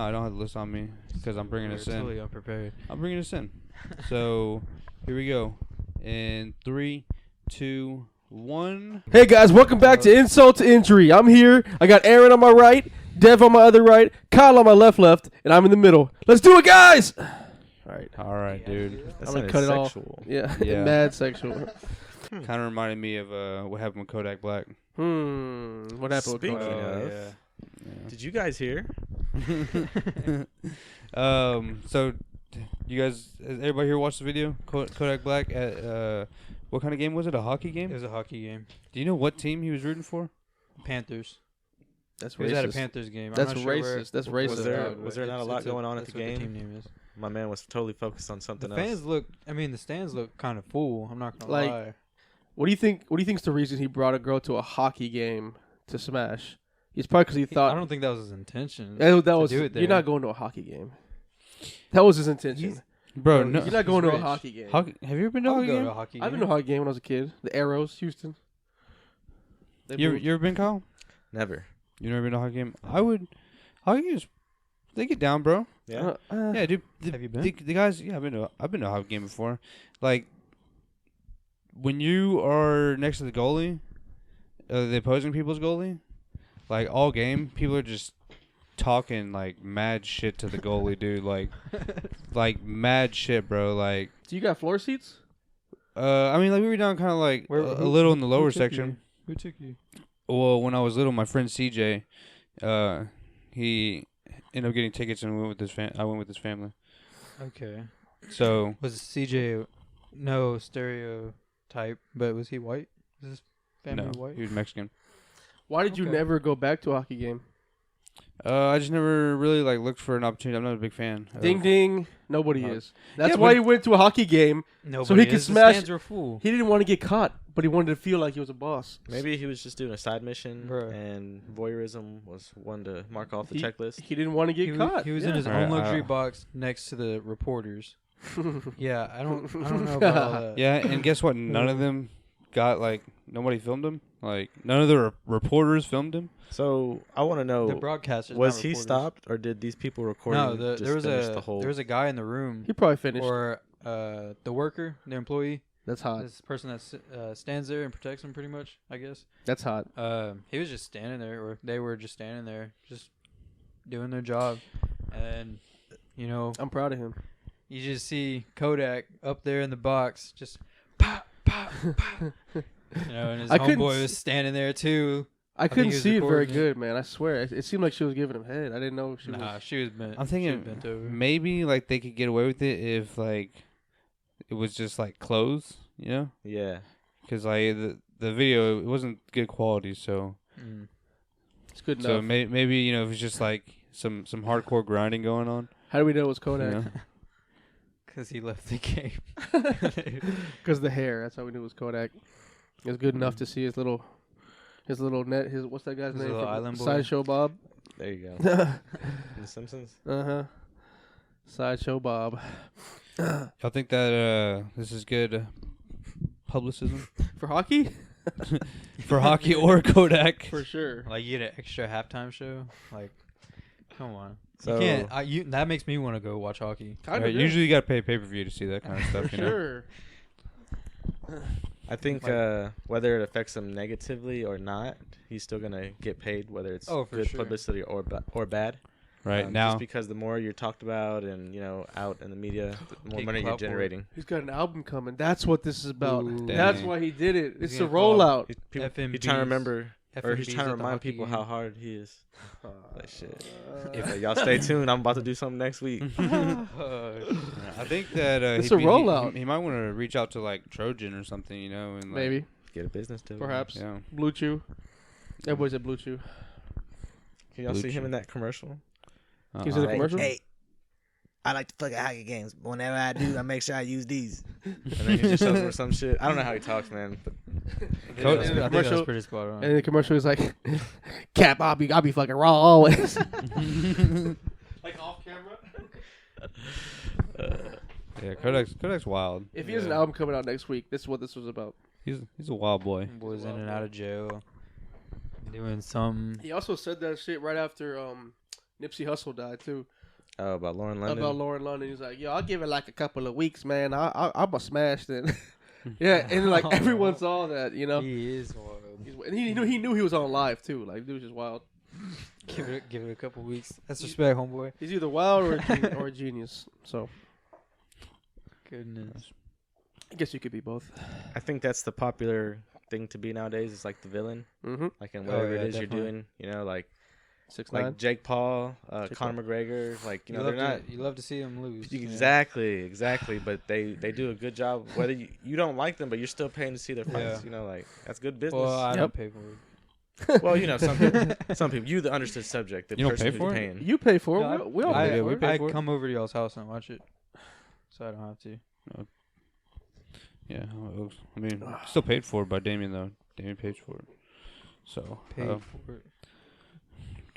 I don't have the list on me because I'm bringing us in. Totally unprepared. I'm bringing us in. So here we go. In 3, 2, 1. Hey guys, welcome back to Insult to Injury. I'm here. I got Aaron on my right, Dev on my other right, Kyle on my left, and I'm in the middle. Let's do it, guys! All right, dude. I'm gonna cut sexual. it off. Yeah, Yeah. mad sexual. Kind of reminded me of what happened with Kodak Black. What happened with Speaking Kodak? of- Yeah. Did you guys hear? So you guys, has everybody here watched the video? Kodak Black at what kind of game was it? A hockey It game? was a hockey game. Do you know what team he was rooting for? Panthers. That's He was at a racist. Panthers game. That's I'm not sure where- racist. That's what- racist. Was there not a lot going on at that's the what game? team name is. My man was totally focused on The something fans else. look. I mean, the stands look kind of full. I'm not gonna Like, lie. What do you think? What do you think's the reason he brought a girl to a hockey game to smash? It's probably because he thought I don't think that was his intention. that to was. do it You're there. not going to a hockey game. That was his intention. Bro, no. You're not going to a rich. hockey game. Have you ever been to a I would hockey go game? to a hockey I've been game. to a hockey game when I was a kid. The Arrows, Houston. You ever been, Kyle? Never. You never been to a hockey game? I would. Hockey games, they get down, bro. Yeah. Yeah, dude. Have you been? The guys, yeah, I've been to a hockey game before. Like, when you are next to the goalie, the opposing people's goalie, like all game, people are just talking like mad shit to the goalie, dude. Like mad shit, bro. Like, Do you got floor seats? I mean, like we were down kind of like Where- a who- little in the who lower took section. Who took you? Well, when I was little, my friend CJ, he ended up getting tickets and went with his I went with his family. Okay. So Was CJ no stereotype, but was he white? Was his family no, white? he was Mexican. Why did you Okay. never go back to a hockey game? I just never really like looked for an opportunity. I'm not a big fan. Ding ding. Nobody No. is. That's Yeah, why but- he went to a hockey game. Nobody he could is. smash- The stands were full. He didn't want to get caught, but he wanted to feel like he was a boss. Maybe he was just doing a side mission, Bruh. and voyeurism was one to mark off the He- checklist. He didn't want to get He caught. was in Yeah. his Right, own luxury I- box next to the reporters. Yeah, I don't know about all that. Yeah, and guess what? None of them got like nobody filmed him. Like none of the reporters filmed him. So I want to The know: broadcasters. was not he reporters. stopped, or did these people recording No, just there was finish the whole? guy in the room, He probably finished. or the worker, the employee, That's hot. this person that stands there and protects him, pretty much, I guess. That's hot. He was just standing there, or they were just standing there, just doing their job, and you know, I'm proud of him. you just see Kodak up there in the box, just pop, pop, pop. You know, and his I couldn't homeboy s- was standing there too. I think couldn't he was see it very recording it. good, man. I swear. It seemed like she was giving him head. I didn't know she Nah, was. she was bent. I'm she was thinking bent over. maybe like they could get away with it if like it was just like clothes, you know? Yeah. Because like the video it wasn't good quality, so Mm. It's good so enough. maybe you know if it's just like some hardcore grinding going on. How do we know it was You Kodak? know? Cause he left the game. Because the hair. That's how we knew it was Kodak. It was good enough to see his little net. What's that guy's His name? little from island boy? Sideshow Bob. There you go. uh The Simpsons. huh. Sideshow Bob. Y'all think that this is good publicism For hockey? for hockey or Kodak? For sure. Like you get an extra halftime show. Like, come on. So You can't. That makes me want to go watch hockey. Kind Right, of. usually you gotta pay pay-per-view to see that kind of stuff. For You know? sure. I think whether it affects him negatively or not, he's still gonna get paid, whether it's Oh, for good sure. publicity or bad. Right now, just because the more you're talked about and out in the media, the more Get money you're clout for it. generating. He's got an album coming. That's what this is about. Ooh. That's Dang. why he did it. It's He's a gonna call rollout. He's trying to FMBs. remember, or he's FMBs trying to at the remind hockey people game. how hard he is. Like shit. Uh, Y'all stay tuned. I'm about to do something next week. I think that It's he'd a be- rollout. He might want to reach out to like Trojan or something, you know, and like, Maybe. Get a business deal. Perhaps. Yeah. Blue Chew. Everybody's at Blue Chew. Can y'all Blue see him Chew. in that commercial? He's in a Uh-uh. commercial? Hey, I like to fuck at hockey games, but whenever I do, I make sure I use these. And then he just shows him some shit. I don't know how he talks, man. But Coach- I think that's commercial- pretty spot on. And the commercial is like, Cap, I'll be fucking raw always. Like off camera. Yeah, Kodak's wild. If he has an album coming out next week, this is what this was about. He's a wild boy. Boys in and out of jail, doing some. He also said that shit right after Nipsey Hussle died too. Oh, about Lauren London. About Lauren London. He's like, yo, I'll give it like a couple of weeks, man. I'm a smash then. Yeah, and like everyone saw that, you know. He is wild. And he knew he was on live too. Like, dude was just wild. Give it a couple weeks. That's respect, homeboy. He's either wild or a genius. So Goodness. I guess you could be both. I think that's the popular thing to be nowadays. Is like the villain, Mm-hmm. like in whatever yeah, it is definitely. you're doing. You know, like 6ix9ine. Jake Paul, Jake Conor McGregor. Like you know, they're not. You love to see him lose. Exactly. But they do a good job. Whether you don't like them, but you're still paying to see their fights. Yeah. You know, like that's good business. Well, I Yep. don't pay for it. Well, you know, some people. You the understood subject. The You don't person pay who's for it? paying. You pay for it. No, we all I, pay for it. I come over to y'all's house and watch it, so I don't have to. Yeah, I mean, still paid for by Damien though. Damien paid for it, so Paid you for it.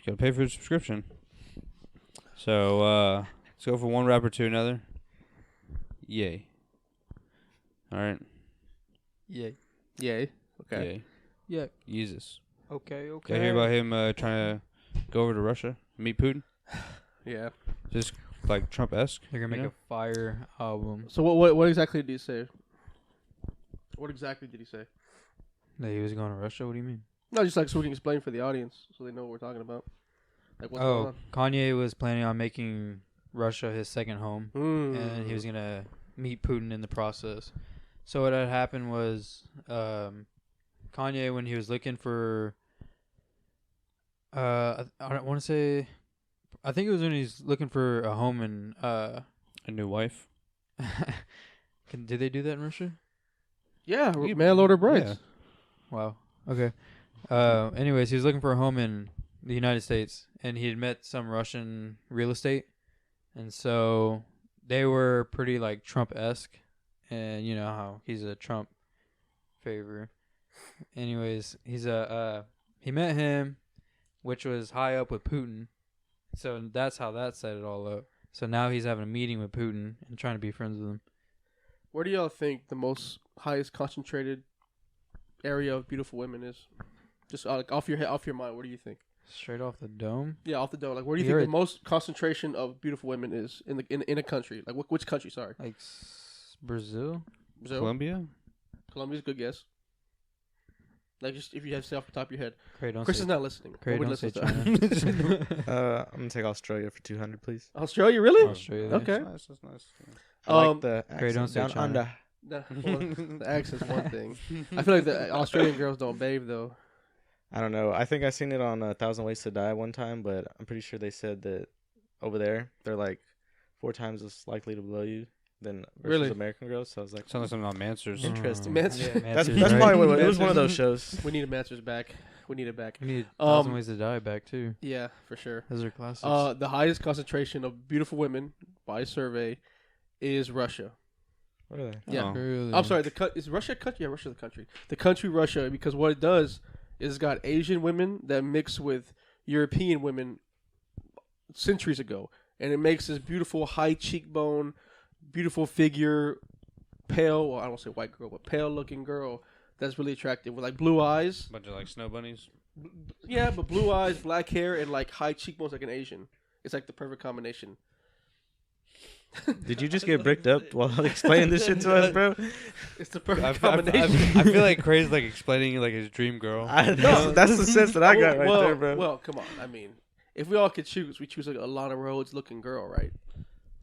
gotta pay for your subscription. So let's go from one rapper to another. Yay! All right. Yeah. Yay. Okay. Yay. Yeah. Jesus. Okay. Did I hear about him trying to go over to Russia, meet Putin? Yeah. Just like Trump-esque. They're gonna make a fire album So what exactly did he say? What exactly did he say? that he was going to Russia. What do you mean? No, just like so we can explain for the audience so they know what we're talking about. Like what's going Kanye was planning on making Russia his second home, on? and he was gonna meet Putin in the process. So what had happened was, Kanye, when he was looking for, I don't want to say, I think it was when he's looking for a home in, A new wife. did they do that in Russia? Yeah, mail order brides. Yeah. Wow. Okay. Anyways, he was looking for a home in the United States, and he had met some Russian real estate, and so they were pretty like Trump-esque, and you know how he's a Trump favor. Anyways, he met him, which was high up with Putin, so that's how that set it all up. So now he's having a meeting with Putin and trying to be friends with him. Where do y'all think the most highest concentrated area of beautiful women is? Just like off your mind, what do you think? Straight off the dome. Yeah, off the dome. Like, where do you You're think the most concentration of beautiful women is in a country? Like, which country? Sorry, Like Brazil. Brazil. Colombia. Colombia's a good guess. Like, just if you have to say off the top of your head. Craig, don't Chris say, is not listening. Craig, Nobody don't say listens to China. I'm gonna take Australia for 200, please. Australia, really? Australia. Okay. That's nice. That's nice. I like the Craig, don't accent say down China. under. Nah, well, the accent's one thing. I feel like the Australian girls don't bathe though. I don't know. I think I seen it on 1,000 Ways to Die one time, but I'm pretty sure they said that over there they're like 4 times as likely to blow you than versus Really? American girls. So I was like, Sounds like something on Mansers. Interesting. Mansers. Yeah, that's Mansers, right? probably what it was. One of those shows. We need a Masters back. We need it back. We need 1,000 Ways to Die back too. Yeah, for sure. Those are classics. The highest concentration of beautiful women by survey is Russia. Really? Yeah. Oh. Really? I'm sorry. Is Russia a country? Yeah, Russia's the country. The country Russia, because what it does is it's got Asian women that mix with European women centuries ago, and it makes this beautiful high cheekbone, beautiful figure, pale. Well, I don't say white girl, but pale looking girl that's really attractive with like blue eyes. Bunch of like snow bunnies. Yeah, but blue eyes, black hair, and like high cheekbones like an Asian. It's like the perfect combination. Did you just get bricked up while explaining this shit to us, bro? It's the perfect I combination. feel like Craig's like explaining like his dream girl. That's the sense that I got right well, there, bro. Well, come on. I mean, if we all could choose, we choose like a Lana Rhodes looking girl, right?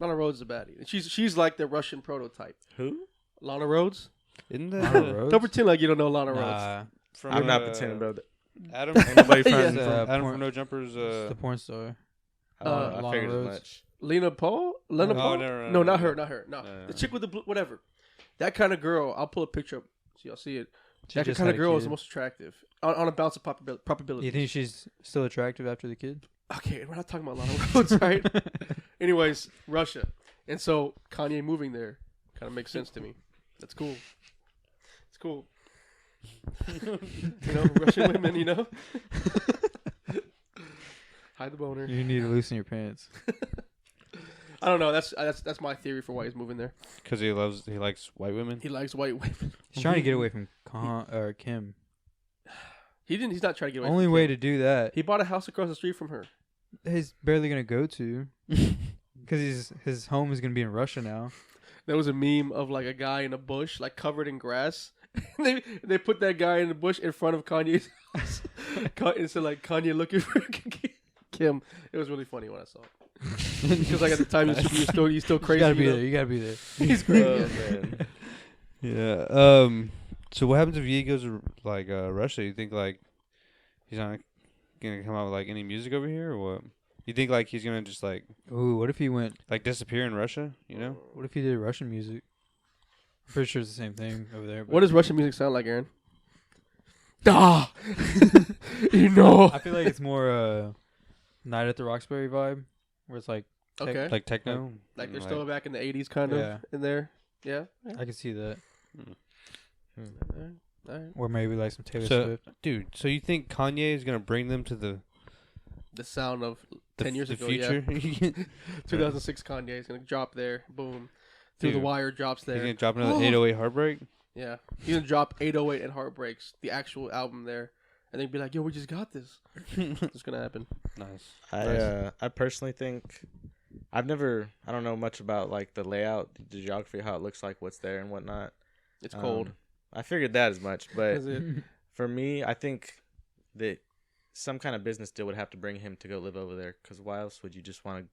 Lana Rhodes is a baddie. And she's like the Russian prototype. Who? Lana Rhodes? Isn't Lana that Rhodes? Don't pretend like you don't know Lana Rhodes. Nah, from? I'm not pretending, bro. Adam. Ain't nobody from. Yeah. It's, Adam porn- from No Jumpers. it's the porn star. I Lana figured as Rhodes. much. Lena Paul? Lena No, Paul? no, No, no. not her. No. No. The chick with the blue, whatever. That kind of girl, I'll pull a picture up so y'all see it. She That just kind had of a girl is kid. the most attractive. On a balance of probability. You think she's still attractive after the kid? Okay, we're not talking about Lana Rhodes, right? Anyways, Russia. And so Kanye moving there kind of makes sense to me. That's cool. It's cool. You know, Russian women, you know? Hide the boner. You need to loosen your pants. I don't know. That's my theory for why he's moving there. Because he likes white women. He likes white women. He's trying to get away from Kim. He's not trying to get away Only from way Kim. to do that. He bought a house across the street from her. he's barely gonna go to, because his home is gonna be in Russia now. There was a meme of like a guy in a bush, like covered in grass. they put that guy in the bush in front of Kanye's house. It said like Kanye looking for Kim. It was really funny when I saw it. Because like at the time you're still crazy. You gotta be there. You gotta be there. He's crazy. Oh, man. Yeah. So what happens if he goes to like Russia? You think like he's not gonna come out with like any music over here, or what? You think like he's gonna just like Ooh, what if he went? like disappear in Russia? You know? What if he did Russian music? I'm pretty sure it's the same thing over there. But What does Russian music sound like, Aaron? Ah, you know. I feel like it's more Night at the Roxbury vibe, where it's like Okay. Like techno? Like they're Mm, still back in the 80s kind of Yeah. in there. Yeah. I can see that, Alright. Alright. or maybe like some Taylor So- Swift. Dude, so you think Kanye is gonna bring them to the The sound of 10 years the ago, future? yeah. 2006 Kanye is going to drop there. Boom. Through the Dude. Wire drops He's there. gonna drop another 808 Heartbreak. Yeah. He's going to drop 808 and Heartbreaks, the actual album there. And they'd be like, yo, we just got this. It's going to happen. Nice. I personally think I don't know much about like the layout, the geography, how it looks like, what's there and whatnot. It's cold. I figured that as much, but Is it? for me, I think that some kind of business deal would have to bring him to go live over there. Because why else would you just want to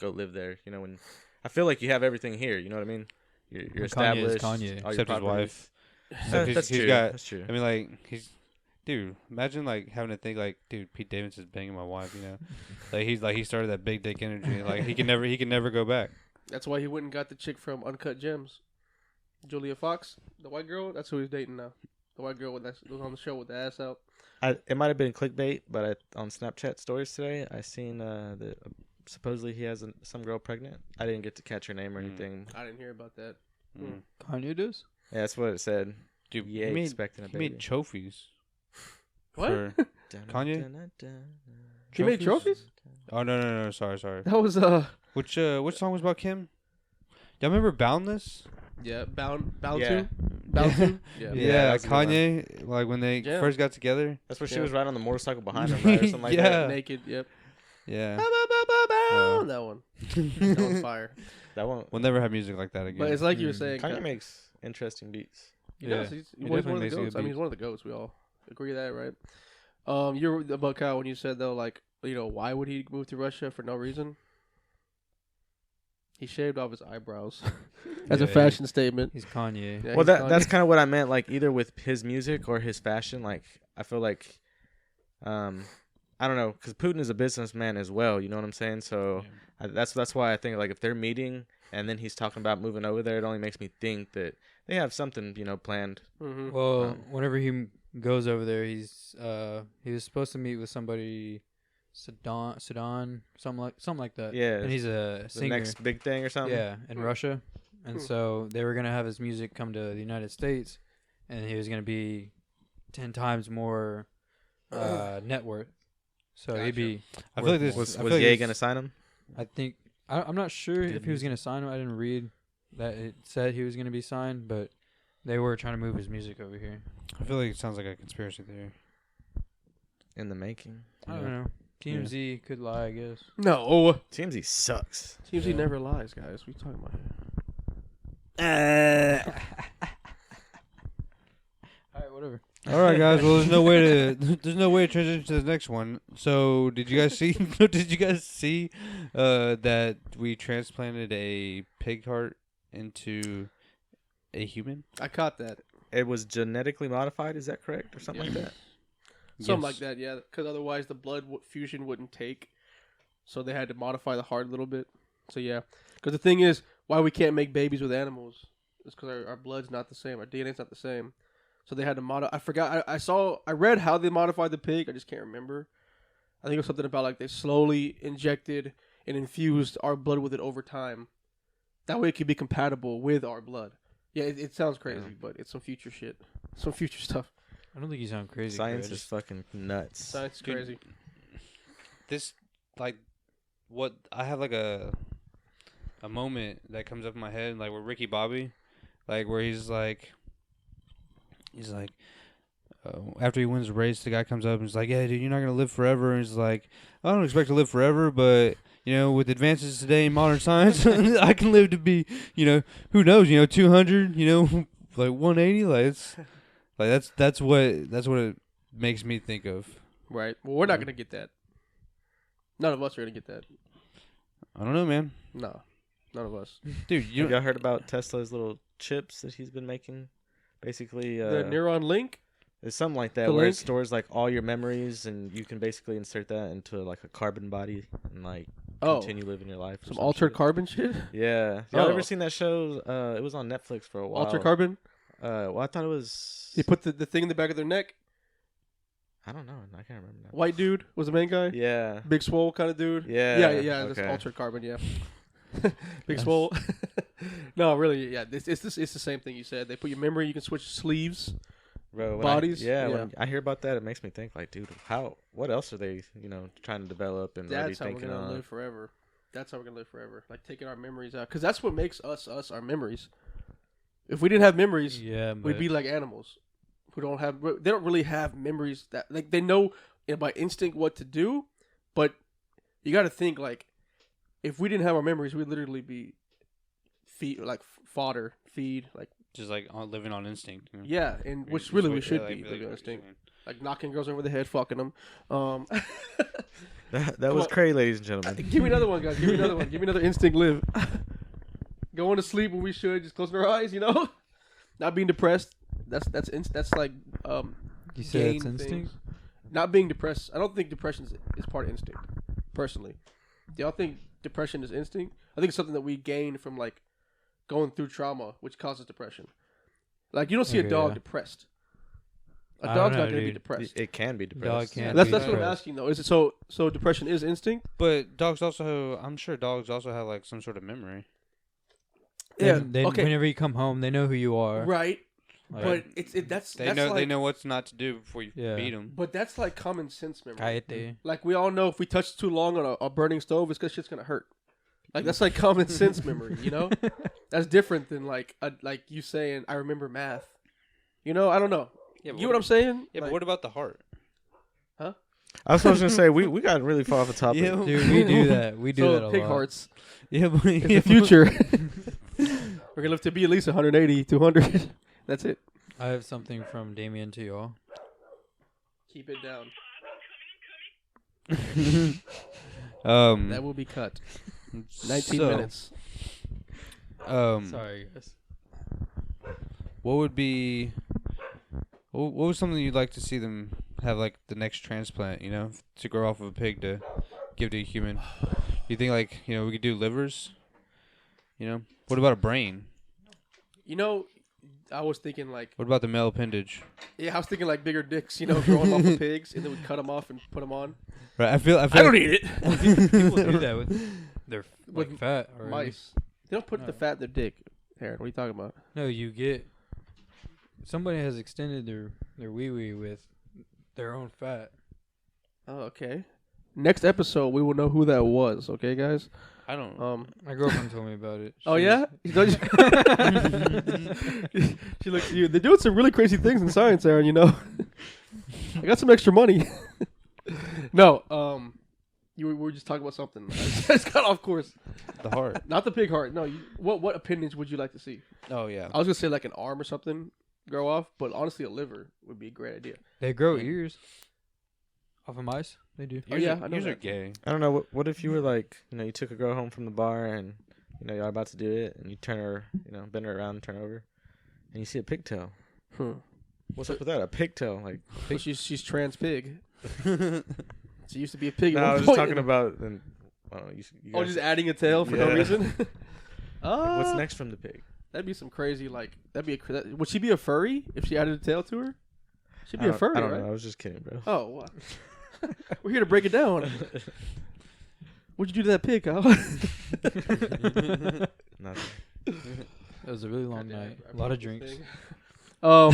go live there? You know, when I feel like you have everything here. You know what I mean? You're Kanye is established. Kanye. all your Except his properties. wife. That's he's true. got- That's true. I mean, like dude, imagine like having to think like, dude, Pete Davidson's banging my wife. You know, like he started that big dick energy. Like he can never go back. That's why he went and got the chick from Uncut Gems. Julia Fox, the white girl. That's who he's dating now. The white girl that was on the show with the ass out. It might have been clickbait, but on Snapchat stories today, I seen that supposedly he has some girl pregnant. I didn't get to catch her name or anything. I didn't hear about that. Mm. Kanye does. Yeah, that's what it said. Dude, Yeah, he made, expecting a he baby. made trophies. What? For Kanye? He made trophies? Oh no! Sorry. That was Which song was about Kim? Y'all remember Boundless? yeah, bound Yeah. to bound to yeah. Yeah, that's a good one. Kanye. Like when they Yeah. first got together. That's where she Yeah. was riding on the motorcycle behind him, right, or something like Yeah. that. Naked. Yep. Yeah, That one. That one's fire. That one. we'll never have music like that again. But it's like you were saying. Kanye makes interesting beats. He does. Yeah. He's He one of definitely the makes goats. good I mean, he's one of the goats. We all agree that, right? You're about Kyle when you said though, like, you know, why would he move to Russia for no reason? He shaved off his eyebrows as a Yeah, fashion statement. He's Kanye. Yeah, Well, he's that's Kanye. kind of what I meant. Like either with his music or his fashion. Like I feel like, I don't know, because Putin is a businessman as well. You know what I'm saying? So that's why I think like if they're meeting and then he's talking about moving over there, it only makes me think that they have something planned. Mhm. Well, whenever he goes over there, he was supposed to meet with somebody, Sudan, something like that. Yeah, and he's a The singer. next big thing or something. Yeah, in Russia, and so they were gonna have his music come to the United States, and he was gonna be 10 times more net worth. So he'd be. I feel like this Was I feel like Ye this- gonna sign him? I think I'm not sure Good if he was gonna sign him. I didn't read that it said he was gonna be signed, but they were trying to move his music over here. I feel like it sounds like a conspiracy theory. In the making. I don't know. TMZ could lie, I guess. No, TMZ sucks. TMZ never lies, guys. What are you talking about here? All right, whatever. All right, guys. Well, there's no way to transition to the next one. So, did you guys see? That we transplanted a pig heart into a human? I caught that. It was genetically modified. Is that correct, or something like that? Something Yes. like that, yeah. Because otherwise the blood fusion wouldn't take. So they had to modify the heart a little bit. So yeah. Because the thing is, why we can't make babies with animals is because our blood's not the same. Our DNA's not the same. So they had to modify. I forgot. I read how they modified the pig. I just can't remember. I think it was something about like they slowly injected and infused our blood with it over time. That way it could be compatible with our blood. Yeah, it sounds crazy, but it's some future shit. Some future stuff. I don't think you sound crazy. Science Chris. is fucking nuts. Science is Dude. crazy. This, like, what I have like a moment that comes up in my head, like with Ricky Bobby, like where he's like, after he wins the race, the guy comes up and is like, "Yeah, dude, you're not gonna live forever." And he's like, "I don't expect to live forever, but with advances today in modern science, I can live to be, who knows, 200, like 180, like it's like that's what it makes me think of." Right. Well, we're not gonna get that. None of us are gonna get that. I don't know, man. No, none of us. Dude, Have y'all heard about Tesla's little chips that he's been making? Basically, The neuron link. it's something like that The where link? it stores like all your memories, and you can basically insert that into like a carbon body and like continue living your life. or Some altered shit. carbon shit. Yeah, y'all Oh. ever seen that show? It was on Netflix for a while. Altered carbon. Well, I thought it was. They put the thing in the back of their neck. I don't know. I can't remember now. White dude was the main guy. Yeah. Big swole kind of dude. Yeah. Yeah. That's okay. altered carbon. Yeah. Big swole. No, really. Yeah. It's the same thing you said. They put your memory. You can switch sleeves. Bro, when Bodies? When I hear about that, it makes me think like, dude, what else are they, trying to develop and already That's how we're thinking gonna on? live forever. That's how we're gonna live forever. Like taking our memories out, because that's what makes us our memories. If we didn't have memories, Yeah, we'd be like animals who don't have. They don't really have memories that like they know by instinct what to do, but you got to think like if we didn't have our memories, we'd literally be fodder, like just like living on instinct. yeah, and which really we should be living on instinct, like knocking girls over the head, fucking them. That was crazy, ladies and gentlemen. Give me another one, guys. Give me another one. Give me another instinct live. Going to sleep when we should, just closing our eyes, Not being depressed. That's like You said gain it's instinct? things. Not being depressed. I don't think depression is part of instinct. Personally, do y'all think depression is instinct? I think it's something that we gain from like going through trauma, which causes depression. Like you don't see a dog depressed. A I dog's don't not know, going to be dude. depressed. It can be depressed. can That's be what I'm depressed. asking though. Is it so depression is instinct? But dogs also, I'm sure dogs also have like some sort of memory. Okay. Whenever you come home, they know who you are. Right. Like, But that's They that's know like, they know what's not to do before you Yeah. beat them. But that's like common sense memory. Cállate. Like we all know if we touch too long on a burning stove, it's because shit's gonna hurt. Like that's like common sense memory, That's different than like you saying I remember math. I don't know. Yeah, You know what I'm saying? Yeah, Like, but what about the heart? I was supposed to say we got really far off the topic. Yeah. Dude, we do that. We do so that a pig lot. hearts Yeah, but in the future. We're gonna live to be at least 180, 200. That's it. I have something from Damien to y'all. Keep it down. That will be cut. 19 so, minutes. Sorry, guys. What would be? What was something you'd like to see them have, like the next transplant? To grow off of a pig to give to a human. You think like we could do livers? What about a brain? I was thinking like, What about the male appendage? yeah, I was thinking like bigger dicks, growing off of pigs, and then we cut them off and put them on. Right. I feel I don't like, need it. People do that with their With fat. Already. Mice. They don't put the fat in their dick. Aaron, what are you talking about? No, you get. Somebody has extended their wee wee with their own fat. Oh, okay. Next episode, we will know who that was. Okay, guys. I don't. My girlfriend told me about it. Oh yeah. She looks at you. They're doing some really crazy things in science, Aaron. I got some extra money. No. We were just talking about something. I just got off course. The heart. Not the pig heart. No. What appendage would you like to see? Oh yeah. I was gonna say like an arm or something grow off, but honestly, a liver would be a great idea. They grow ears off of mice. They do. Oh, yeah, I know Yours are that. gay. I don't know. What if you were like, you took a girl home from the bar and, you're about to do it and you turn her, bend her around and turn her over and you see a pigtail. What's up with that? A pigtail? Like, So she's trans pig. She used to be a pig. no, at I one was just point. talking about. Then, you guys, Just adding a tail for no Yeah. reason. like, what's next from the pig? That'd be some crazy would she be a furry if she added a tail to her? She'd be a furry, I don't right? know. I was just kidding, bro. Oh, wow. We're here to break it down. What'd you do to that pig, Kyle? Nothing. It was a really long night. A lot of drinks. What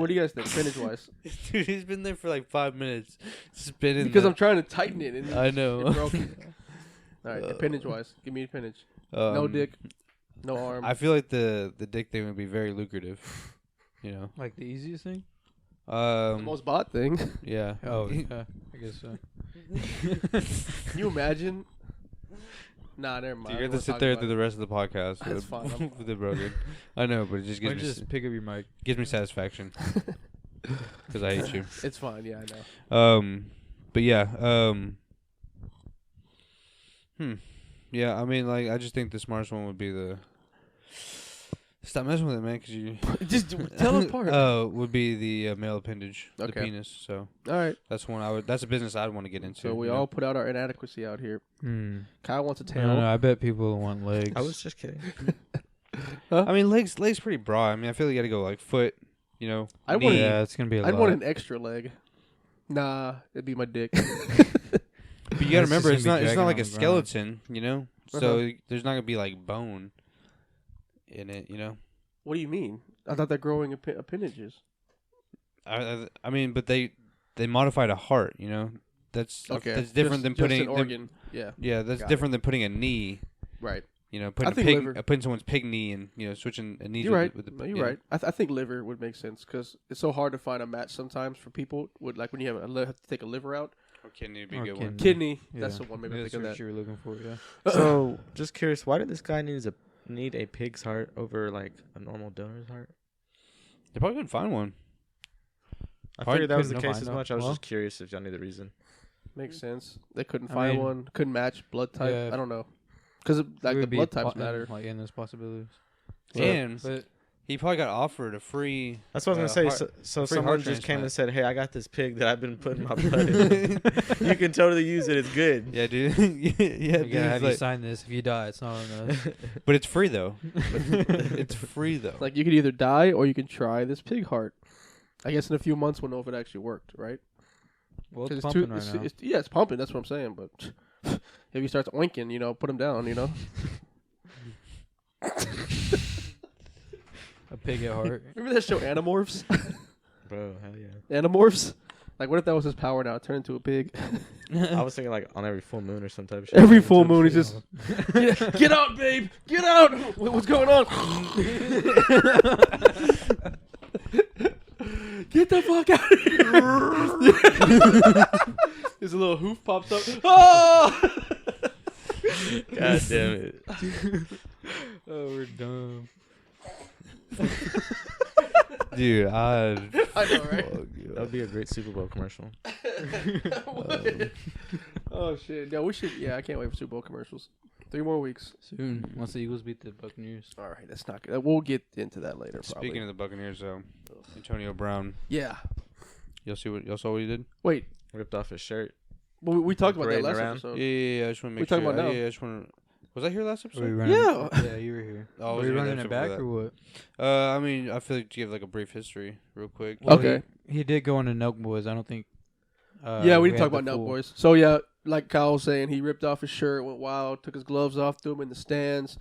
do you guys think, appendage wise? Dude, he's been there for like 5 minutes, spinning. Because I'm trying to tighten it. And I know. It broke. All right, appendage wise, give me appendage. No dick, no arm. I feel like the dick thing would be very lucrative. You know. Like the easiest thing? The most bought thing. Yeah. Oh, yeah, I guess so. Can you imagine? Nah, never mind. Dude, you have to sit there through the rest of the podcast. That's fine. With it broken. I know, but it just Why gives don't me you just pick up your mic? gives me satisfaction because I hate you. It's fine. Yeah, I know. But yeah. Yeah, I mean, like, I just think the smartest one would be the. Stop messing with it, man, because you. Just tell them apart. Would be the male appendage, the Okay. penis. So All right. that's one I would. That's a business I'd want to get into. So we you all know? put out our inadequacy out here. Kyle wants a I tail. don't know. I bet people want legs. I was just kidding. I mean, legs pretty broad. I mean, I feel like you got to go like foot. You know, I knee. wanna- Yeah, it's gonna be a I'd lot. want an extra leg. Nah, it'd be my dick. But you got to It's remember, just it's gonna not. be It's not dragging like a on the ground. skeleton. You know, so there's not gonna be like bone in it. You know. What do you mean? I thought they're growing appendages. I mean, but they modified a heart. You know, that's different just, than just putting an organ. Yeah, Yeah, that's Got different than putting a knee. right. You know, I putting think liver. putting someone's pig knee and switching a knee. You're right. With the, No, you're you know. right. I think liver would make sense because it's so hard to find a match sometimes for people. Would like when you have to take a liver out. Or kidney would be Or a good one. Kidney. Yeah. That's the one. Maybe Yeah, think that's of what that. you were looking for. Yeah. So, just curious, why did this guy need a pig's heart over like a normal donor's heart? They probably couldn't find one. I Hard figured that was the couldn't case find as out. much. I was Well- just curious if y'all knew the reason. Makes sense. They couldn't I find mean- one. Couldn't match blood type. Yeah. I don't know. Because like It the would be blood types po- matter. Like in those possibilities. And But he probably got offered a free. That's what I was gonna say. heart- So free someone heart just came transplant. and said, "Hey, I got this pig that I've been putting my blood in. You can totally use it. It's good." Yeah, dude. yeah, you dude, gotta have it's you like- sign this. If you die, it's not on us. but it's free though. It's free though. Like you could either die or you can try this pig heart. I guess in a few months we'll know if it actually worked, right? Well, 'Cause it's pumping right it's, now. yeah, it's pumping. That's what I'm saying. But if he starts oinking, put him down. A pig at heart. Remember that show Animorphs? Bro, hell yeah. Animorphs. Like, what if that was his power now? Turn into a pig. I was thinking like on every full moon or some type of shit. Every full moon, he's just get out, babe, get out. What's going on? Get the fuck out of here! There's a little hoof pops up. Oh! God damn it. Oh, we're dumb. Dude, I know, right? That would be a great Super Bowl commercial. Oh shit! No, we should. Yeah, I can't wait for Super Bowl commercials. 3 more weeks. Soon, once the Eagles beat the Buccaneers. All right, that's not good. We'll get into that later. Probably. speaking of the Buccaneers, though, Antonio Brown. Yeah. Y'all saw what he did? Wait. Ripped off his shirt. Well, we talked about that Parading last around. episode. Yeah, I just want to We make talking sure. about now? Yeah, I just want to. Was I here last Were you episode? running? Yeah. Yeah, you were here. Oh, Were was you I running there it before back that? or what? I mean, I feel like to give like a brief history, real quick. Well, Okay. He did go into Nelk Boys. I don't think. Yeah, we didn't talk had about the Nut full- Boys. So yeah, like Kyle was saying, he ripped off his shirt, went wild, took his gloves off, threw him in the stands,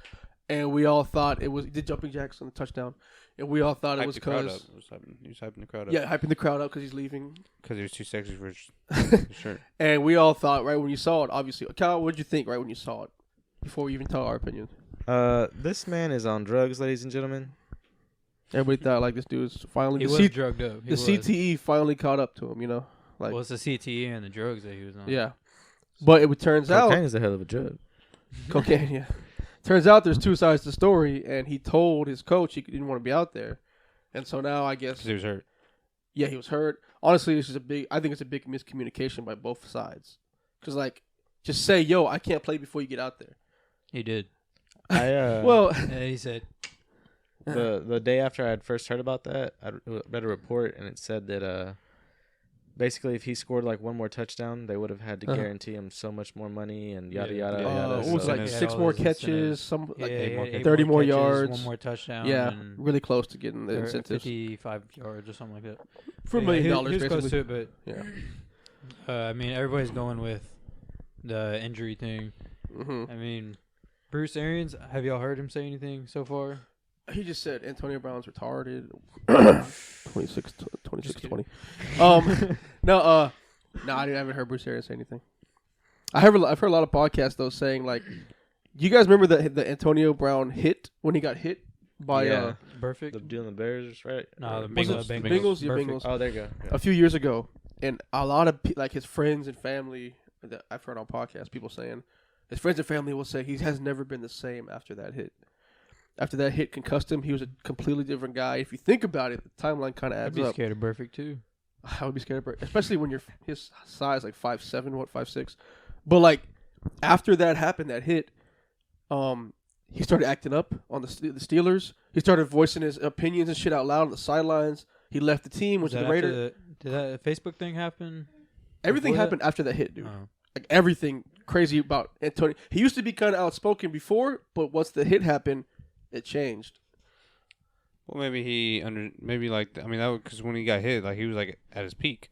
and we all thought it was he did jumping jacks on the touchdown, and we all thought it Hyped was the crowd because up. He was hyping the crowd up. yeah, hyping the crowd up because he's leaving, Because he was too sexy for his shirt. and we all thought right when you saw it, obviously, Kyle, what did you think right when you saw it? Before we even tell our opinion, This man is on drugs, ladies and gentlemen. everybody thought like this dude's finally He the, was drugged up. He the was. CTE finally caught up to him, like Well, it's the CTE and the drugs that he was on. yeah, but it turns out Cocaine is a hell of a drug. cocaine, yeah. Turns out there's 2 sides to the story, and he told his coach he didn't want to be out there, and so now I guess Because he was hurt. yeah, he was hurt. Honestly, it's just I think it's a big miscommunication by both sides, because like just say yo, I can't play before you get out there. He did. I Well, And he said, the day after I had first heard about that, I read a report and it said that basically if he scored like one more touchdown, they would have had to Uh-huh. guarantee him so much more money and yada Yeah. yada Yeah. yada. what was it, so- like He had 6 all more those catches, incentives. some like yeah, he had 8 30 more catches, yards. 1 more touchdown. yeah, and really close to getting the or incentives 55 yards or something like that. for $1 Yeah, million he dollars. was close Basically, to it, yeah. but I mean, everybody's going with the injury thing. hmm I mean, Bruce Arians, have y'all heard him say anything so far? He just said Antonio Brown's retarded. 26 Just 20. No, I haven't heard Bruce Arians say anything. I've heard a lot of podcasts though saying like, you guys remember the Antonio Brown hit when he got hit by Yeah. Perfect. The deal in the Bears, right? No, Or- the was it Bengals. Bengals? Yeah, Perfect. Bengals. Oh, there you go. Yeah. A few years ago, and a lot of like his friends and family that I've heard on podcasts, people saying his friends and family will say he has never been the same after that hit. After that hit concussed him, he was a completely different guy. If you think about it, the timeline kind of I'd adds be up. scared of Perfect too. I would be scared of Brett, especially when you're his size like 5'7", 5'6". But like after that happened, that hit, he started acting up on the Steelers. He started voicing his opinions and shit out loud on the sidelines. He left the team, went Was to that the after Raiders. Did that Facebook thing happen? Everything before that? happened after that hit, dude. Oh. Like everything crazy about Antonio. He used to be kind of outspoken before, but once the hit happened, it changed. Well, maybe like I mean that because when he got hit, like he was like at his peak.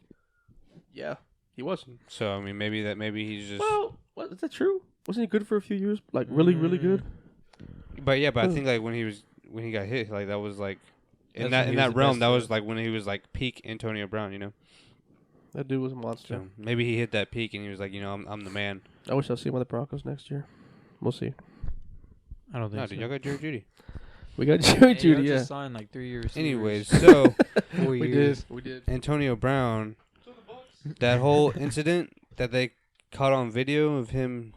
Yeah, he was. So I mean maybe he's just. Well, is that true? Wasn't he good for a few years? Like really, really good. But yeah, I think like when he got hit, like that was like in That's when he was that the realm. best That of was it. like when he was like peak Antonio Brown. You know. That dude was a monster. So maybe he hit that peak and he was like, I'm the man. I wish I'll see him with the Broncos next year. We'll see. I don't think No, so. dude, y'all got Jerry Judy. We got Jerry Hey, Judy, y'all yeah. just signed like 3 years. Anyways, so 4 We years. did. We did. Antonio Brown, that whole incident that they caught on video of him,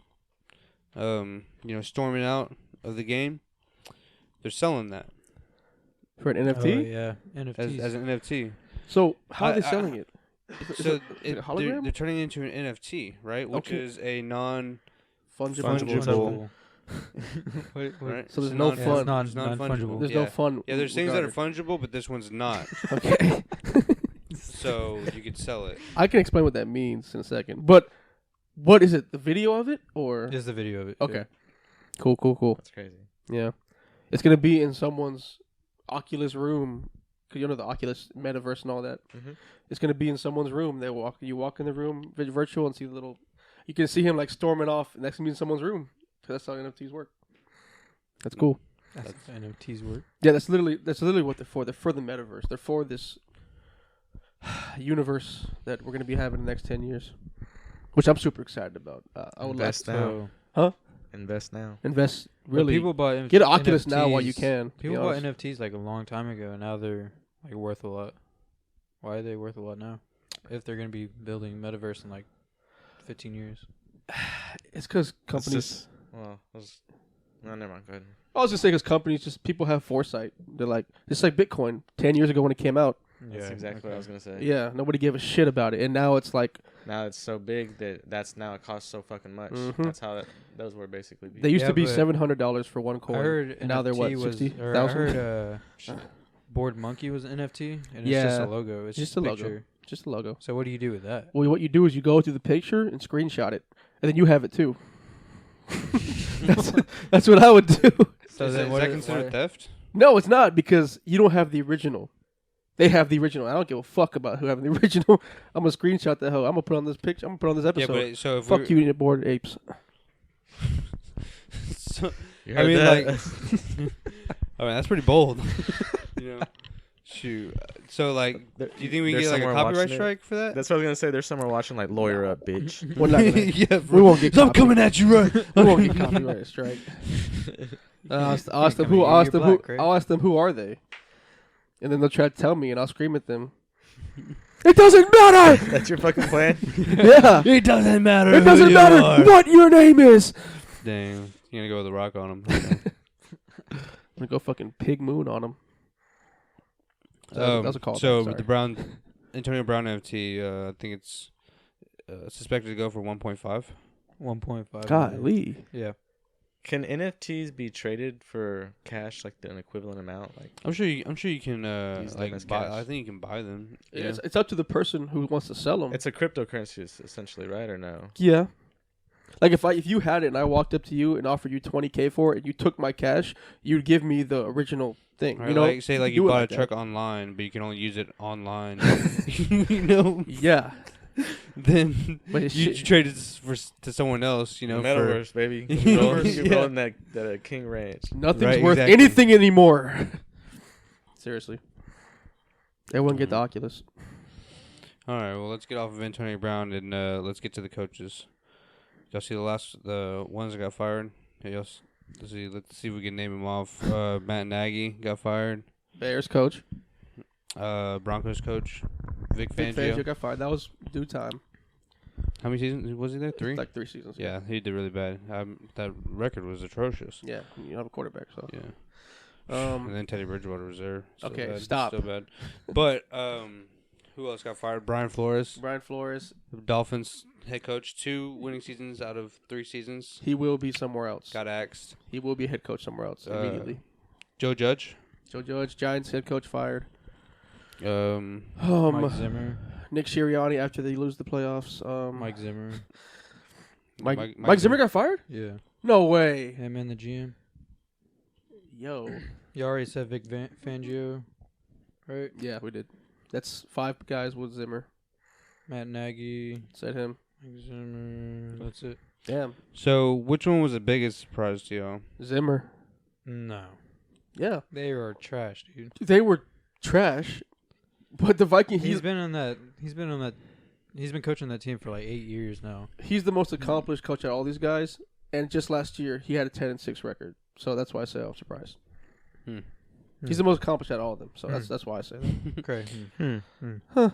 storming out of the game, they're selling that For an Oh, NFT? yeah, NFTs. as an NFT. So how are they I- selling it? Is So it a they're hologram? turning it into an NFT, right? Which Okay. is a non Fungible. right? So there's It's no non- fun. it's Non- non-fungible. non-fungible. There's yeah. no fun. Yeah, there's things that are regarded. fungible, but this one's not. Okay. So you could sell it. I can explain what that means in a second. But what is it? The video of it or Just the video of it. Okay. Cool. That's crazy. Yeah. It's gonna be in someone's Oculus room. 'Cause you know the Oculus metaverse and all that. Mhm. It's gonna be in someone's room. You walk in the room virtual and see the little. You can see him like storming off, and that's gonna be in someone's room. 'Cause that's how NFTs work. That's cool. That's how NFTs work. Yeah, that's literally what they're for. They're for the metaverse. They're for this universe that we're gonna be having in the next 10 years, which I'm super excited about. I would like Invest to now. Huh? Invest now. invest. But Really, people bought get an Oculus now while you NFTs. can. to be People bought honest. NFTs like a long time ago, and now they're like worth a lot. Why are they worth a lot now? If they're gonna be building metaverse in like 15 years. It's because It's companies. just- no, never mind. Go ahead. I was just saying, because companies, just people have foresight. They're like, it's like Bitcoin 10 years ago when it came out. That's exactly what I was gonna say. Yeah, nobody gave a shit about it, and now it's like Now it's so big that's now it costs so fucking much. Mhm. That's how those were basically. they used Yeah, to be but $700 for one coin. I heard and now they're what, NFT was- 60,000? or I heard Board Monkey was an NFT, and it's just Yeah. a logo. It's Just just a a logo. picture. Just a logo. So what do you do with that? Well, what you do is you go through the picture and screenshot it, and then you have it too. that's what I would do. So is then that what considered theft? No, it's not, because you don't have the original. They have the original. I don't give a fuck about who have the original. I'm gonna screenshot that hoe. I'm gonna put on this picture. I'm gonna put on this Yeah, episode. but so if Fuck we you, bored apes. so, You I heard mean, that? I mean, that's pretty bold. you know, shoot. So, like, There- do you think we can there's get like a somewhere copyright watching it. strike for that? That's what I was gonna say. There's somewhere watching like Lawyer Up, bitch. We're not gonna. yeah, We won't get. I'm coming at you, right? We won't get copyright strike. I'll ask them come who. at you, I'll ask you're them who. black, right? I'll ask them who are they, and then they'll try to tell me, and I'll scream at them. It doesn't matter. That's your fucking plan. Yeah. It doesn't matter. It doesn't matter what your name is. Dang, you're gonna go with the rock on him. I'm gonna go fucking pig moon on them. That was a call. So sorry. the Antonio Brown NFT, I think it's suspected to go for 1.5. 1.5. Golly. Yeah. Can NFTs be traded for cash, like an equivalent amount? Like I'm sure you can Use them like as buy. cash. I think you can buy them. Yeah, Yeah. it's up to the person who wants to sell them. it's a cryptocurrency, essentially, right? Or no? Yeah. Like if you had it and I walked up to you and offered you $20K for it and you took my cash, you'd give me the original thing. Right, You know, like say like do you it bought like a that. truck online, but you can only use it online. you know, Yeah. then But it's you shit. trade it to someone else. You know, Metaverse, baby. Metaverse, You're yeah. rolling that King Ranch. Nothing's Right, worth exactly. anything anymore. Seriously. Everyone get the Oculus. All right, well, let's get off of Antonio Brown and let's get to the coaches. Y'all see the ones that got fired? Hey, Let's see if we can name him off. Matt Nagy got fired. Bears coach. Broncos coach Vic Vic Fangio. Fangio got fired. That was due time. How many seasons was he there? 3. Like 3 seasons. Yeah, he did really bad. That record was atrocious. Yeah, you have a quarterback, so. Yeah. And then Teddy Bridgewater was there. Still Okay, bad, stop. Still bad. But who else got fired? Brian Flores, Brian Flores, Dolphins head coach, 2 winning seasons out of 3 seasons. he will be somewhere else. Got axed. He will be head coach somewhere else immediately. Joe Judge. Joe Judge, Giants head coach fired. Mike Zimmer. Nick Sirianni after they lose the playoffs. Mike Zimmer. Mike Zimmer got fired? Yeah. No way. Him and the GM. Yo. You already said Vic Fangio, right? Yeah, we did. That's 5 guys with Zimmer. Matt Nagy. Said him. Mike Zimmer. That's it. Damn. So which one was the biggest surprise to y'all? Zimmer. No. Yeah. They are trash, dude. They were trash. But the Vikings, He's been coaching that team for like 8 years now. he's the most accomplished coach out of all these guys. And just last year, he had a 10-6 record. So that's why I say I'm surprised. He's the most accomplished out of all of them. So that's why I say that. Okay. Huh.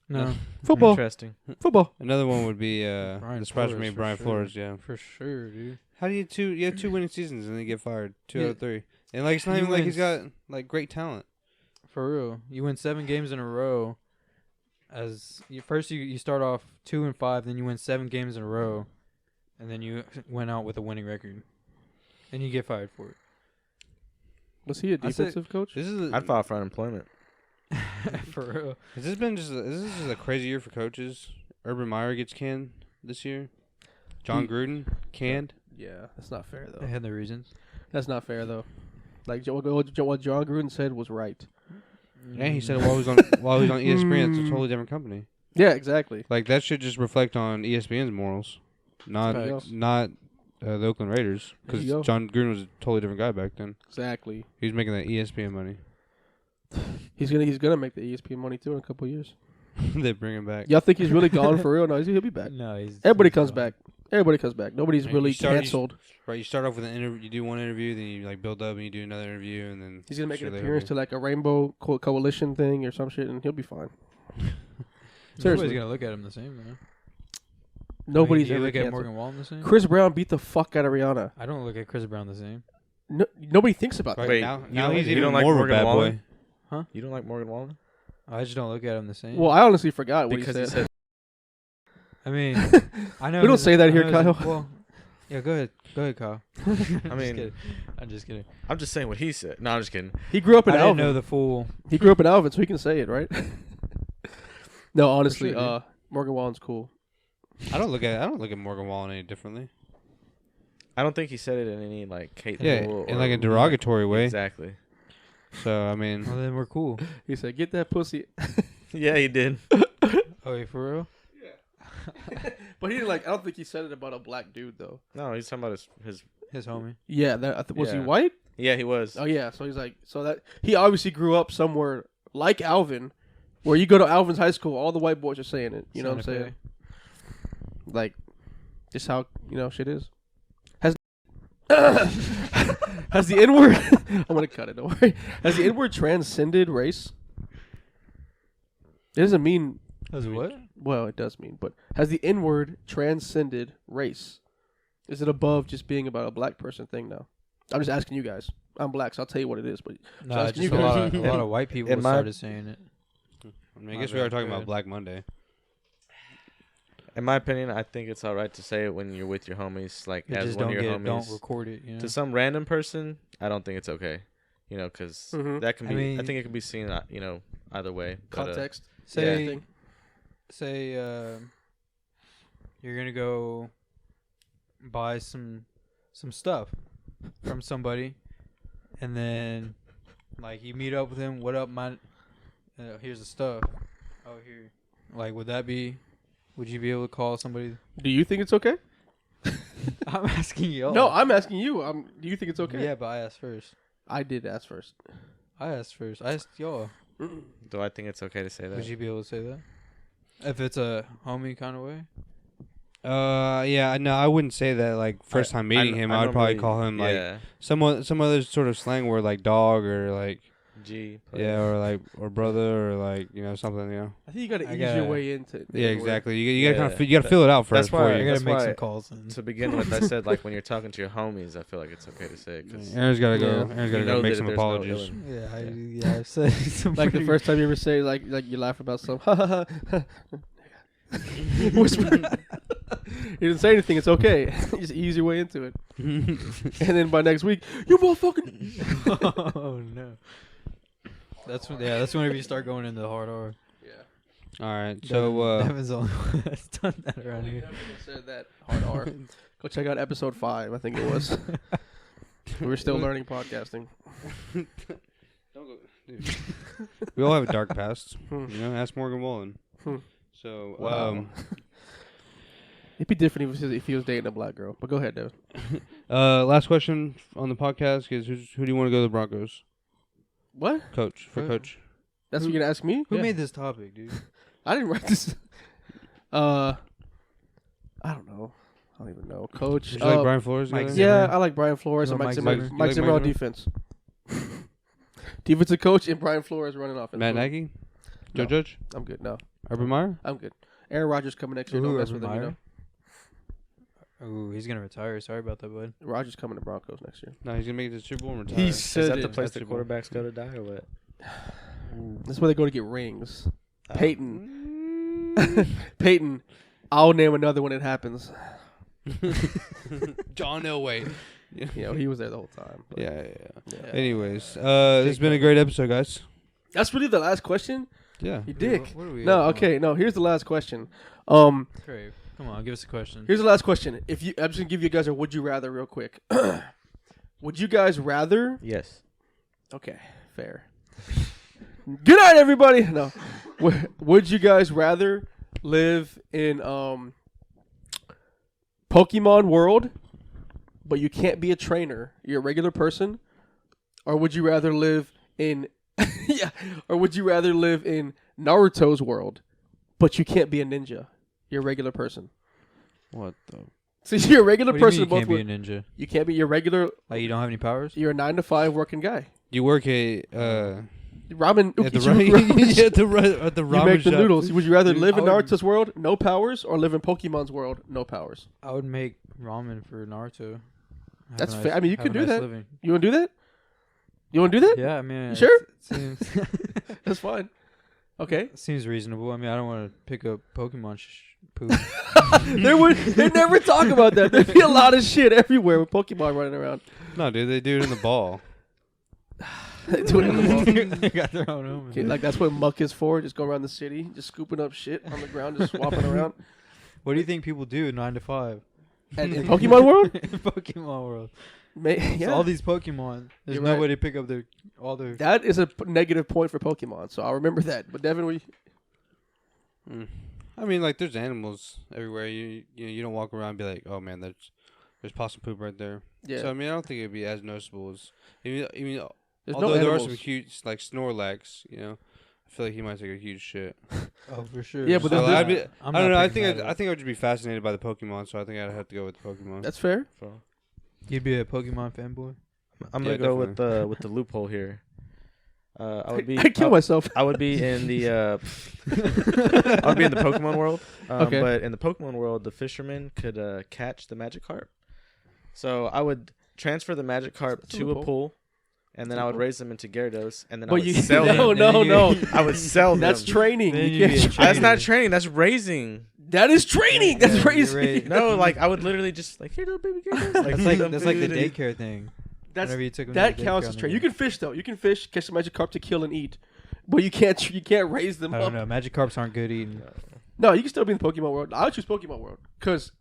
No. Football. Interesting. Football. Another one would be Brian the surprise for me, Flores, for Brian sure. Flores. Yeah. For sure, dude. How do you have 2 winning seasons and then get fired 2 out Yeah. of 3? And like it's not He even like he's got wins. like great talent. For real. You win 7 games in a row. First you start off 2-5, then you win 7 games in a row, and then you went out with a winning record, and you get fired for it. Was he a I said- defensive coach? This is I'd file for unemployment. For real. Has this been is this just a crazy year for coaches? Urban Meyer gets canned this year. John Gruden canned. Yeah, that's not fair, They though. had their reasons. That's not fair, though. Like, what John Gruden said was right. Yeah, he said it while he was on ESPN. It's a totally different company. Yeah, exactly. Like that should just reflect on ESPN's morals, not Facts. the Oakland Raiders, There you because go. John Gruden was a totally different guy back then. Exactly. He was making that ESPN money. He's gonna make the ESPN money, too, in a couple of years. They bring him back. Y'all think he's really gone for real? No, he'll be back. No, Everybody comes back. Everybody comes back. Nobody's Right, really you start- canceled. Right, you start off with an interview. You do one interview, then you like build up, and you do another interview, and then He's gonna make an surely appearance he'll to like a Rainbow Coalition thing or some shit, and he'll be fine. Nobody's Seriously. gonna look at him the same, though. Nobody's Do you ever look at canceled. Morgan Wallen the same? Chris Brown beat the fuck out of Rihanna. I don't look at Chris Brown the same. No, nobody thinks about Right, that. Wait, now you now don't- he's you even don't like more of a Morgan bad Wallen? boy. You don't like Morgan Wallen? I just don't look at him the same. Well, I honestly forgot what Because he he said. said I mean, I know We don't his- say that I here, know his- Kyle. Well, yeah, go ahead. Go ahead, Kyle. I'm just kidding. I'm just saying what he said. No, I'm just kidding. He grew up in I didn't Alvin. know the full. He grew up in Alvin, so he can say it, right? No, honestly, sure, dude. Morgan Wallen's cool. I don't look at Morgan Wallen any differently. I don't think he said it in any like hateful Yeah, in like a derogatory way. Exactly. So I mean, Well, then we're cool. He said, "Get that pussy." Yeah, he did. Oh, wait, for real? But he didn't like. I don't think he said it about a black dude though. No, he's talking about his His homie. Yeah, was he Yeah. white? Yeah, he was. Oh yeah, so he's like, so that he obviously grew up somewhere like Alvin, where you go to Alvin's high school, all the white boys are saying it. You know what I'm Santa saying? Like, just how shit is. Has has the N word? I'm gonna cut it. Don't worry. Has the N word transcended race? It doesn't mean. That's what? Well, it does mean, but has the N word transcended race? Is it above just being about a black person thing now? I'm just asking you guys. I'm black, so I'll tell you what it is. But No, asking just you a lot, guys. of, a lot of white people In my- started saying it. I mean, I guess we are talking about Black Monday. In my opinion, I think it's all right to say it when you're with your homies, like You as just one don't of your get it, homies. don't record it. You know? To some random person, I don't think it's okay. You know, because Mhm. that can I be. I mean- think it can be seen, either way. But, context. say, thing. say, you're gonna go buy some stuff from somebody, and then like you meet up with him. What up, man? Here's the stuff. Oh, here. Like, would that be? Would you be able to call somebody? Do you think it's okay? I'm asking you. No, I'm asking you. Do you think it's okay? Yeah, but I asked first. I did ask first. I asked y'all. do I think it's okay to say that? Would you be able to say that? If it's a homie kind of way? Yeah, no, I wouldn't say that. Like first time meeting him, I would probably call him like some other sort of slang word, like dog or like G. yeah, or like or brother or like something. I think you gotta ease your way into it. Yeah, exactly. You gotta kind of you gotta fill it out first. That's why You gotta make some calls. To begin with, I said like when you're talking to your homies, I feel like it's okay to say it. Cause Aaron's gotta go. Aaron's gotta go make some apologies. Yeah, I've said some Like the first time you ever say like you laugh about some whisper. You didn't say anything. It's okay. Just ease your way into it, and then by next week, you motherfucking. Oh no. That's whenever you start going into the hard R. All right, so Devin's the only one that's done that around here. Said that hard R. Go check out episode 5. I think it was. We're still learning podcasting. don't go, dude. We all have a dark past. Ask Morgan Wallen. So Wow. It'd be different if he was dating a black girl. But go ahead, Devin. Last question on the podcast is who do you want to go to the Broncos? What? Coach. That's what you're gonna ask me? Who made this topic, dude? I didn't write this. I don't know. I don't even know. Coach. Did you like Brian Flores? Yeah, I like Brian Flores and No, Mike Mike Zimmer. Zimmer. Mike You Zimmer like on Mike defense. Defensive coach and Brian Flores running offense. Matt Nagy? Joe No. Judge? I'm good. No, Urban Meyer? I'm good. Aaron Rodgers coming next year. Ooh, Don't mess Urban with him. Meyer? Ooh, he's gonna retire. Sorry about that, bud. Rodgers coming to Broncos next year. No, he's gonna make it to the Super Bowl and retire. He Is said that the it. place the Basketball. quarterbacks go to die or what? That's where they go to get rings. Peyton. Peyton. I'll name another when it happens. John Elway. He was there the whole time. but- Yeah. Yeah. Anyways, this has been a great episode, guys. That's really the last question. Yeah. You dick. What are we No, at? okay, no. Here's the last question. Crave. Come on, give us a question. Here's the last question. I'm just gonna give you guys a would you rather real quick. Would you guys rather? Yes. Okay, fair. Good night, everybody. No, would you guys rather live in Pokemon World, but you can't be a trainer? You're a regular person, or would you rather live in or would you rather live in Naruto's world, but you can't be a ninja? You're a regular person. What the? So you're a regular What do you person. mean Both you can't be a ninja? you can't be your regular. Like you don't have any powers? You're a 9 to 5 working guy. You work a Ramen. at the ramen. at the You ramen make the shop. noodles. Would you rather Dude, live in I would- Naruto's world, no powers, or live in Pokemon's world, no powers? I would make ramen for Naruto. Have That's a nice- fair. I mean, you have could a do nice that. living. You want to do that? You want to do that? Yeah, I mean, You sure? It seems, That's fine. Okay. it seems reasonable. I mean, I don't want to pick up Pokemon poop. They never talk about that. There'd be a lot of shit everywhere with Pokemon running around. No, dude, they do it in the ball. They do it in the ball. They got their own home. Okay, like that's what muck is for. Just go around the city, just scooping up shit on the ground, just swapping around. What do you think people do 9 to 5 And in Pokemon World, in Pokemon World? yeah, So all these Pokemon, there's You're no right. way to pick up all their. that is a negative point for Pokemon. So I'll remember that. But Devin, I mean, like, there's animals everywhere. You don't walk around and be like, oh man, there's possum poop right there. yeah, So I mean, I don't think it'd be as noticeable as. I mean, there's although no there are animals. some huge like Snorlax, I feel like he might take a huge shit. Oh, for sure. Yeah, but So there's- I'd be, I'm I don't know. not I picking think that I up. think I would just be fascinated by the Pokemon, so I think I'd have to go with the Pokemon. That's fair. So You'd be a Pokemon fanboy. I'm Yeah, gonna go with definitely. the loophole here. I would be. I kill myself. I would be in the. I would be in the Pokemon world. Okay. But in the Pokemon world, the fisherman could catch the Magikarp. So I would transfer the Magikarp That's a to a loophole. pool, and then That's a I would loophole. raise them into Gyarados, and then I But would you sell them. no. I would sell them. That's training. Then You you'd be can't- a That's not trainer. training. That's raising. that is training. That's Yeah, you're raising. right. No, like I would literally just like here, little baby Gyarados. That's feed like them that's like the food and- daycare thing. That's Whenever you took 'em to that the counts daycare as on training. the You can fish though. You can fish, catch the Magikarp to kill and eat, but you can't raise them I up. don't know. Magikarps aren't good eating. No, you can still be in the Pokemon world. I would choose Pokemon world because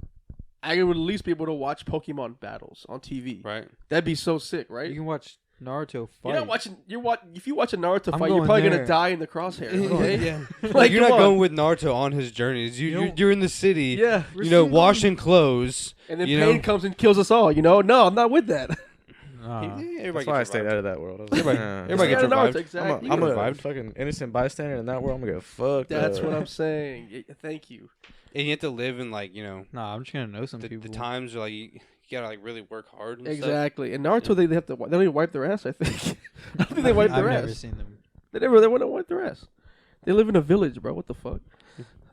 I would at least be able to watch Pokemon battles on TV. Right. That'd be so sick, right? You can watch Naruto fight. You're not watching. If you watch a Naruto I'm fight, you're going probably there. gonna die in the crosshair. Okay? yeah. Like, you're come not on. going with Naruto on his journeys. You don't- You're in the city. Yeah. Washing clothes. And then you pain know? comes and kills us all. No, I'm not with that. Everybody That's gets why I revived. stayed out of that world. I was Everybody- like, everybody Yeah, gets Naruto, revived. exactly. I'm a revived. fucking innocent bystander in that world. I'm gonna get fucked. That's up. what I'm saying. Thank you. and you have to live in like Nah, I'm just gonna know some the people. times are like you gotta like really work hard. And stuff. Exactly. And Naruto, they have to. They don't even wipe their ass. I think. I don't think they wipe I've their never ass. seen them. They want to wipe their ass. They live in a village, bro. What the fuck?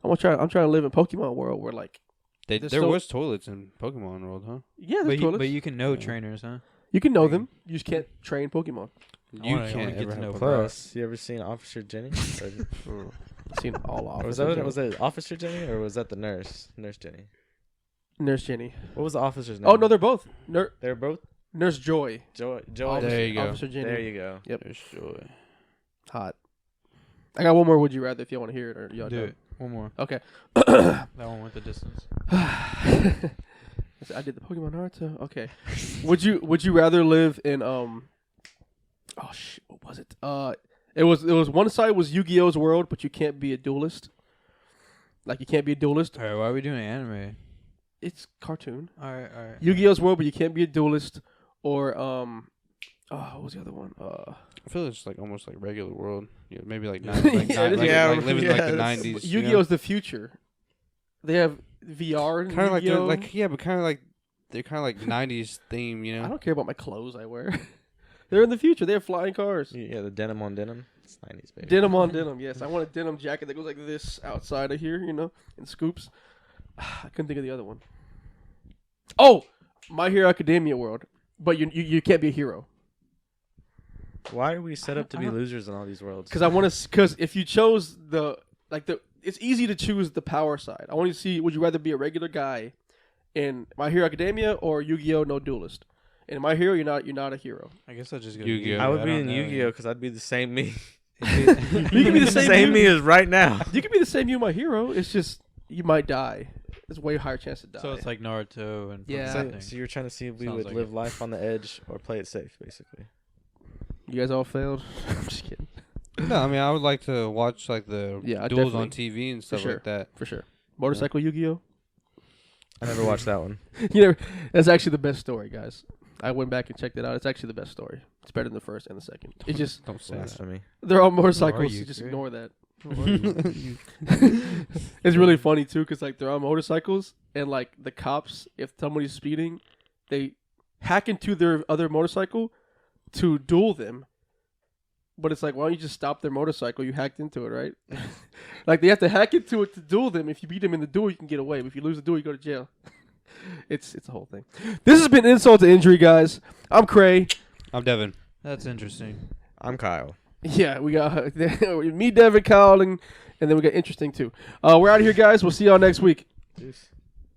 I'm trying to live in Pokemon world where like There so- was toilets in Pokemon World, huh? yeah, there's toilets. But you can know trainers, huh? You can know them. You just can't train Pokemon. You wanna can't get ever to know have Plus, you ever seen Officer Jenny? I've seen all Or off. was that Officer Jenny or was that the nurse Jenny? Nurse Jenny? What was the officer's name? Oh no, they're both. They're both Nurse Joy. Joy. There you go. Officer Jenny. There you go. Yep. There's joy. Hot. I got one more. Would you rather? If you want to hear it, or y'all Do done? it. One more. Okay. That one went the distance. I did the Pokemon Naruto. Okay. Would you rather live in oh shit, what was it? It was one side was Yu-Gi-Oh's world, but you can't be a duelist. Like you can't be a duelist. All right, why are we doing anime? It's cartoon. All right. Yu-Gi-Oh's world, but you can't be a duelist. Or what was the other one? I feel it's like almost like regular world. Yeah, maybe like Yeah, like, it is. like living like the Yeah, 90s. Yu-Gi-Oh's the future. They have VR. kind of like they're Yu-Gi-Oh. like but kind of like they're kind of like 90s theme, I don't care about my clothes I wear. They're in the future. They have flying cars. Yeah, the denim on denim. It's 90s, baby. Denim on denim, yes. I want a denim jacket that goes like this outside of here, in scoops. I couldn't think of the other one. Oh, My Hero Academia world. But you can't be a hero. Why are we set up to I be don't- losers in all these worlds? Because if you chose it's easy to choose the power side. I want you to see, would you rather be a regular guy in My Hero Academia or Yu-Gi-Oh! No Duelist? In My Hero, you're not a hero. I guess I'll just go Yu-Gi-Oh. I would be don't in know. Yu-Gi-Oh because I'd be the same me. You can be the same me as right now. You can be the same you, My Hero. It's just you might die. There's way higher chance to die. So it's like Naruto and Yeah. So, so you're trying to see if we Sounds would like live it. life on the edge or play it safe, basically. You guys all failed. I'm just kidding. No, I mean I would like to watch like the Yeah, duels on definitely. TV and stuff sure. like that. For sure. Motorcycle Yu-Gi-Oh. I never watched that one. That's actually the best story, guys. I went back and checked it out. It's actually the best story. It's better than the first and the second. It just Don't say that. Blasphemy. they're all motorcycles. you, You just Gary? ignore that. It's really funny too, because like they're on motorcycles and like the cops, if somebody's speeding, they hack into their other motorcycle to duel them. But it's like, why don't you just stop their motorcycle? You hacked into it, right? Like they have to hack into it to duel them. If you beat them in the duel, you can get away. But if you lose the duel, you go to jail. It's a whole thing. This has been Insult to Injury, guys. I'm Cray. I'm Devin. That's interesting. I'm Kyle. Yeah, we got me, Devin, Kyle, and then we got interesting too. We're out of here, guys. We'll see y'all next week. Deuce.